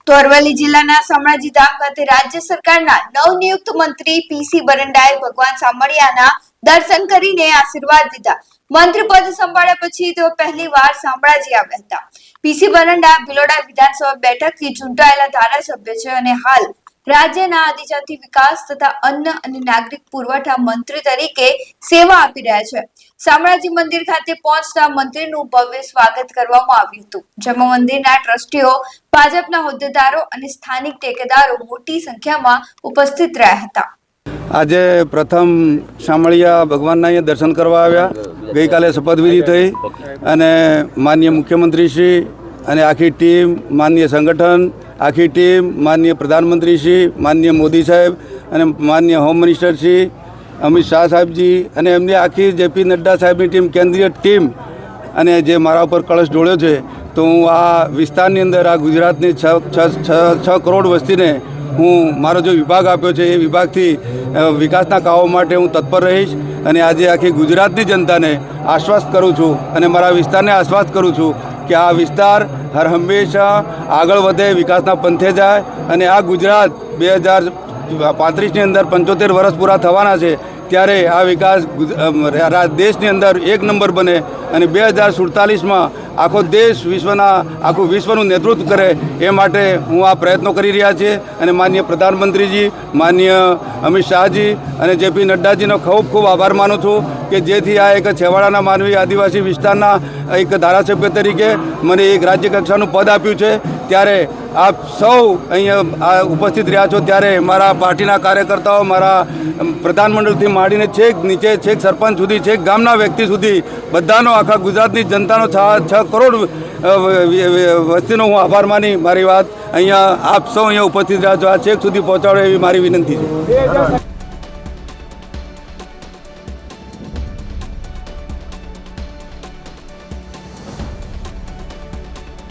તો અરવલ્લી જિલ્લાના શામળાજી ધામ ખાતે રાજ્ય સરકારના નવનિયુક્ત મંત્રી પીસી બરંડાએ ભગવાન શામળિયાના દર્શન કરીને આશીર્વાદ લીધા। મંત્રી પદ સંભાળ્યા પછી તેઓ પહેલીવાર શામળાજી આવ્યા હતા। પીસી બરંડા ભિલોડા વિધાનસભા બેઠકથી ચૂંટાયેલા ધારાસભ્ય છે અને હાલ રાજ્યના આદિજાતિ વિકાસ તથા અન્ન અને નાગરિક પુરવઠા મંત્રી તરીકે સેવા આપી રહ્યા છે। શામળાજી મંદિર ખાતે પહોંચતા મંત્રીનું ભવ્ય સ્વાગત કરવામાં આવ્યું હતું, જેમાં મંદિરના ટ્રસ્ટીઓ, ભાજપના હોદ્દેદારો અને સ્થાનિક ટેકેદારો મોટી સંખ્યામાં ઉપસ્થિત રહ્યા હતા। આજે પ્રથમ શામળિયા ભગવાનના અહીંયા દર્શન કરવા આવ્યા। ગઈકાલે શપથવિધિ થઈ અને માનનીય મુખ્યમંત્રી શ્રી અને આખી ટીમ, માનનીય સંગઠન, આખી ટીમ, માનનીય પ્રધાનમંત્રી શ્રી, માનનીય મોદી સાહેબ અને માનનીય હોમ મિનિસ્ટર શ્રી અમિત શાહ સાહેબજી અને એમની આખી જેપી નડ્ડા સાહેબની ટીમ, કેન્દ્રીય ટીમ અને જે મારા ઉપર કળશ ઢોળ્યો છે, તો હું આ વિસ્તારની અંદર આ ગુજરાતની 6 કરોડ વસ્તીને હું મારો જો વિભાગ આપ્યો છે એ વિભાગથી વિકાસના કામો માટે હું તત્પર રહીશ અને આજે આખી ગુજરાતની જનતાને આશ્વસ્ત કરું છું અને મારા વિસ્તારને આશ્વસ્ત કરું છું કે આ વિસ્તાર હર હંમેશા આગળ વધે, વિકાસના પંથે જાય અને આ ગુજરાત 2035ની અંદર 75 વર્ષ પૂરા થવાના છે ત્યારે આ વિકાસ દેશની અંદર 1 નંબર બને અને 2047માં આખો દેશ આખું વિશ્વનું નેતૃત્વ કરે એ માટે હું આ પ્રયત્નો કરી રહ્યા છીએ અને માનનીય પ્રધાનમંત્રીજી, માનનીય અમિત શાહજી અને જેપી નડ્ડાજીનો ખૂબ ખૂબ આભાર માનું છું કે જેથી આ એક છેવાડાના માનવી આદિવાસી વિસ્તારના એક ધારાસભ્ય તરીકે મને એક રાજ્ય કક્ષાનું પદ આપ્યું છે। ત્યારે આપ સૌ અહીંયા ઉપસ્થિત રહ્યા છો ત્યારે મારા પાર્ટીના કાર્યકર્તાઓ, મારા પ્રધાનમંડળથી માંડીને છેક નીચે, છેક સરપંચ સુધી, છેક ગામના વ્યક્તિ સુધી બધાનો, આખા ગુજરાતની જનતાનો 6 કરોડ વસ્તીનો હું આભાર માની મારી વાત અહીંયા આપ સૌ અહીંયા ઉપસ્થિત રહ્યા છો આ છેક સુધી પહોંચાડો એવી મારી વિનંતી છે।